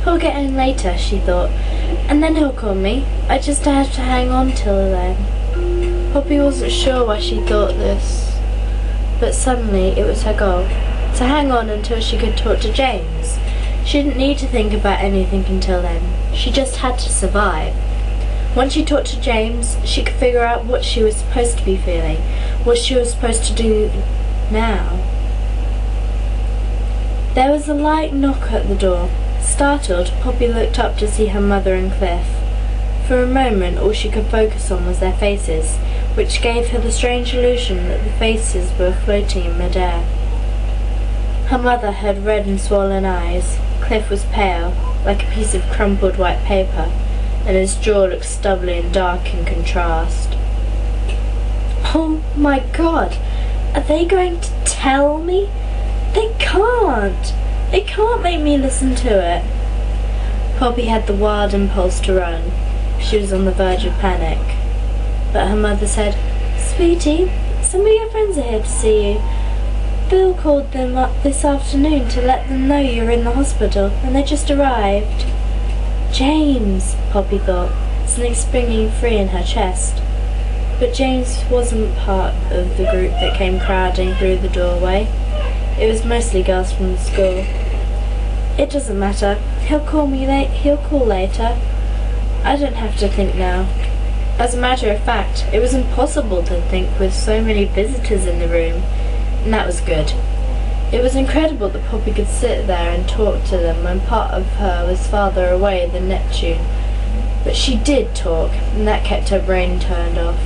He'll get in later, she thought, and then he'll call me. I just have to hang on till then. Poppy wasn't sure why she thought this, but suddenly it was her goal, to hang on until she could talk to James. She didn't need to think about anything until then. She just had to survive. Once she talked to James, she could figure out what she was supposed to be feeling, what she was supposed to do now. There was a light knock at the door. Startled, Poppy looked up to see her mother and Cliff. For a moment, all she could focus on was their faces, which gave her the strange illusion that the faces were floating in midair. Her mother had red and swollen eyes. Cliff was pale, like a piece of crumpled white paper, and his jaw looked stubbly and dark in contrast. Oh my God! Are they going to tell me? They can't! They can't make me listen to it. Poppy had the wild impulse to run. She was on the verge of panic. But her mother said, "Sweetie, some of your friends are here to see you. Bill called them up this afternoon to let them know you're in the hospital, and they just arrived." James, Poppy thought, something springing free in her chest. But James wasn't part of the group that came crowding through the doorway. It was mostly girls from the school. "It doesn't matter. He'll call later. I don't have to think now." As a matter of fact, it was impossible to think with so many visitors in the room, and that was good. It was incredible that Poppy could sit there and talk to them when part of her was farther away than Neptune. But she did talk, and that kept her brain turned off.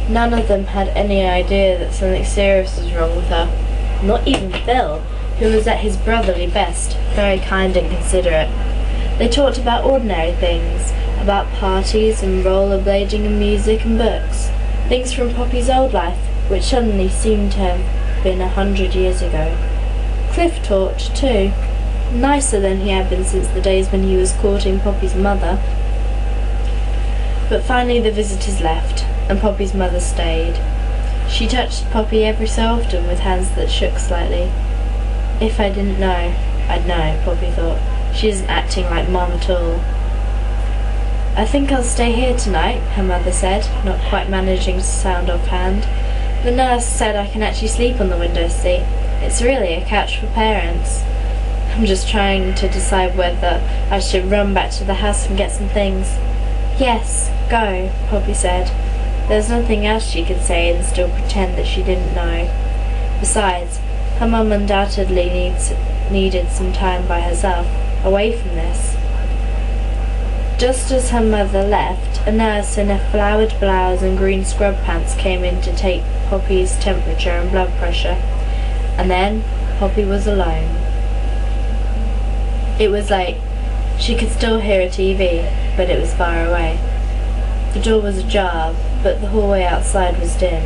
None of them had any idea that something serious was wrong with her. Not even Phil, who was at his brotherly best, very kind and considerate. They talked about ordinary things, about parties and rollerblading and music and books, things from Poppy's old life, which suddenly seemed to have been 100 years ago. Cliff talked too, nicer than he had been since the days when he was courting Poppy's mother. But finally the visitors left, and Poppy's mother stayed. She touched Poppy every so often with hands that shook slightly. If I didn't know, I'd know, Poppy thought. She isn't acting like Mum at all. "I think I'll stay here tonight," her mother said, not quite managing to sound offhand. "The nurse said I can actually sleep on the window seat. It's really a catch for parents. I'm just trying to decide whether I should run back to the house and get some things." "Yes, go," Poppy said. There was nothing else she could say and still pretend that she didn't know. Besides, her mum undoubtedly needed some time by herself, away from this. Just as her mother left, a nurse in a flowered blouse and green scrub pants came in to take Poppy's temperature and blood pressure. And then Poppy was alone. It was late. She could still hear a TV, but it was far away. The door was ajar, but the hallway outside was dim.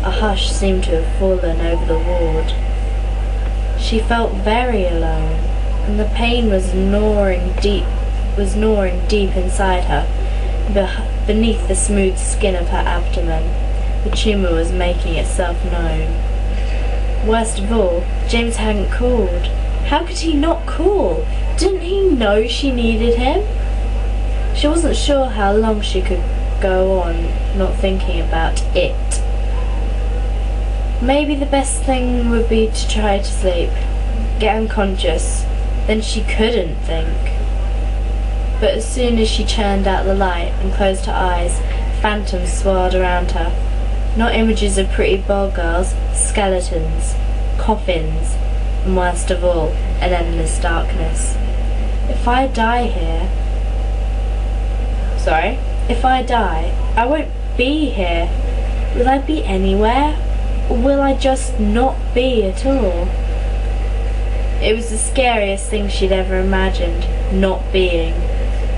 A hush seemed to have fallen over the ward. She felt very alone, and the pain was gnawing deep inside her, beneath the smooth skin of her abdomen. The tumour was making itself known. Worst of all, James hadn't called. How could he not call? Didn't he know she needed him? She wasn't sure how long she could go on not thinking about it. Maybe the best thing would be to try to sleep, get unconscious, then she couldn't think. But as soon as she turned out the light and closed her eyes, phantoms swirled around her. Not images of pretty ball girls, skeletons, coffins, and worst of all, an endless darkness. If I die, I won't be here. Will I be anywhere? Or will I just not be at all? It was the scariest thing she'd ever imagined, not being.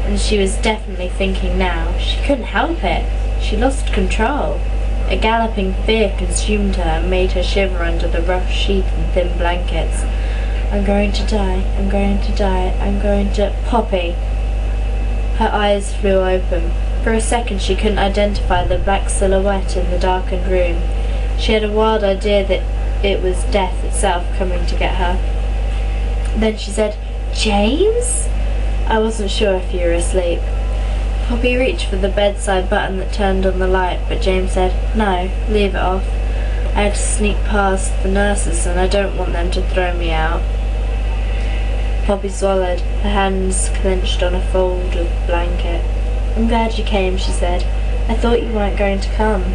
And she was definitely thinking now. She couldn't help it. She lost control. A galloping fear consumed her and made her shiver under the rough sheet and thin blankets. "I'm going to die, I'm going to die, I'm going to—" Poppy! Her eyes flew open. For a second she couldn't identify the black silhouette in the darkened room. She had a wild idea that it was death itself coming to get her. Then she said, James? I wasn't sure if you were asleep. Poppy reached for the bedside button that turned on the light, but James said, "No, leave it off. I had to sneak past the nurses and I don't want them to throw me out." Poppy swallowed, her hands clenched on a fold of blanket. "I'm glad you came," she said. "I thought you weren't going to come."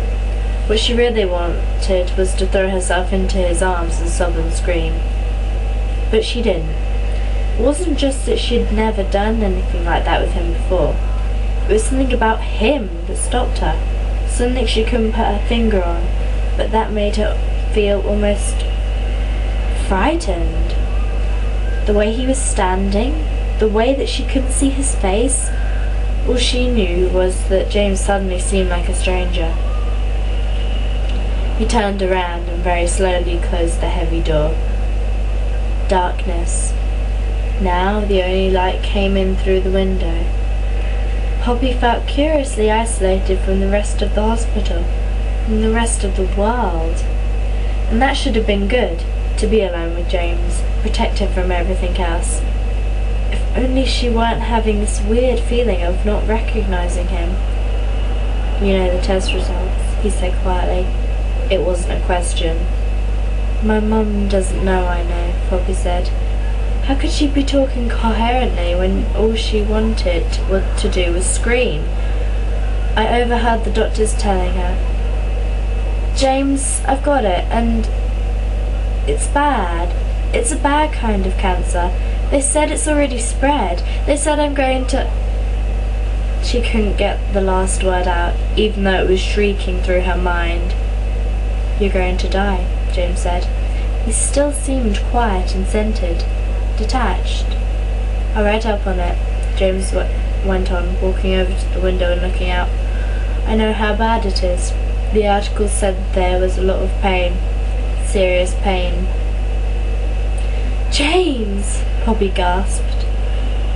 What she really wanted was to throw herself into his arms and sob and scream. But she didn't. It wasn't just that she'd never done anything like that with him before. It was something about him that stopped her, something she couldn't put her finger on, but that made her feel almost frightened. The way he was standing, the way that she couldn't see his face, all she knew was that James suddenly seemed like a stranger. He turned around and very slowly closed the heavy door. Darkness. Now the only light came in through the window. Poppy felt curiously isolated from the rest of the hospital, from the rest of the world. And that should have been good, to be alone with James, protected from everything else. If only she weren't having this weird feeling of not recognizing him. "You know the test results," he said quietly. It wasn't a question. "My mum doesn't know I know," Poppy said. How could she be talking coherently when all she wanted to do was scream? I overheard the doctors telling her, "James, I've got it, and it's bad. It's a bad kind of cancer. They said it's already spread. They said I'm going to..." She couldn't get the last word out, even though it was shrieking through her mind. "You're going to die," James said. He still seemed quiet and centered, detached. "I read up on it," James went on, walking over to the window and looking out. "I know how bad it is. The article said there was a lot of pain. Serious pain." "James!" Poppy gasped.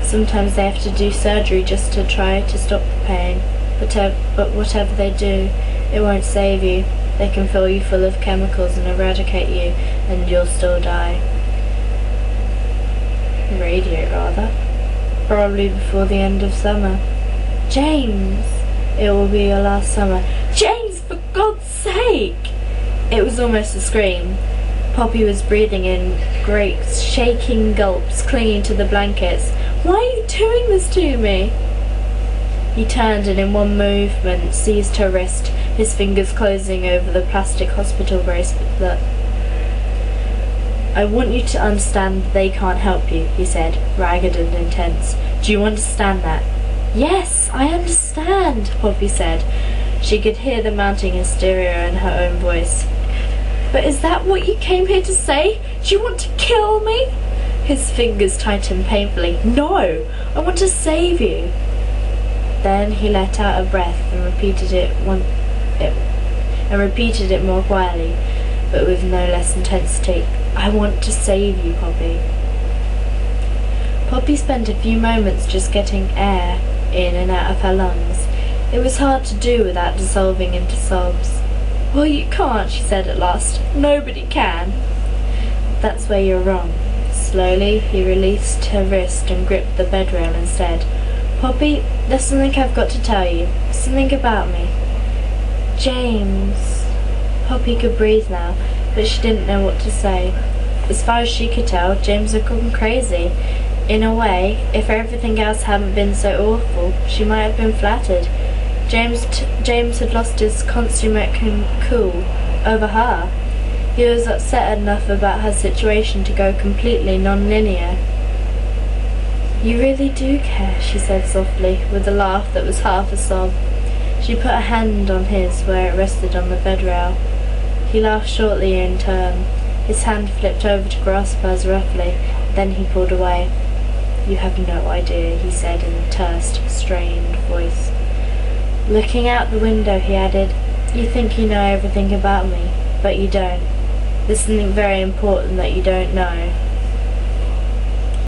"Sometimes they have to do surgery just to try to stop the pain. But whatever they do, it won't save you. They can fill you full of chemicals and eradicate you, and you'll still die." "Radiate, rather. Probably before the end of summer." "James!" "It will be your last summer." "James, for God's sake!" It was almost a scream. Poppy was breathing in great, shaking gulps, clinging to the blankets. "Why are you doing this to me?" He turned and in one movement seized her wrist, his fingers closing over the plastic hospital bracelet. "I want you to understand that they can't help you," he said, ragged and intense. "Do you understand that?" "Yes, I understand," Poppy said. She could hear the mounting hysteria in her own voice. "But is that what you came here to say? Do you want to kill me?" His fingers tightened painfully. "No, I want to save you." Then he let out a breath and repeated it more quietly, but with no less intensity. "I want to save you, Poppy." Poppy spent a few moments just getting air in and out of her lungs. It was hard to do without dissolving into sobs. "Well, you can't," she said at last. "Nobody can." "That's where you're wrong." Slowly, he released her wrist and gripped the bed rail instead. "Poppy, there's something I've got to tell you. Something about me." "James." Poppy could breathe now, but she didn't know what to say. As far as she could tell, James had gone crazy. In a way, if everything else hadn't been so awful, she might have been flattered. James had lost his consummate cool over her. He was upset enough about her situation to go completely non-linear. "You really do care," she said softly, with a laugh that was half a sob. She put a hand on his where it rested on the bed rail. He laughed shortly in turn. His hand flipped over to grasp hers roughly, then he pulled away. "You have no idea," he said in a terse, strained voice. Looking out the window, he added, "You think you know everything about me, but you don't. There's something very important that you don't know."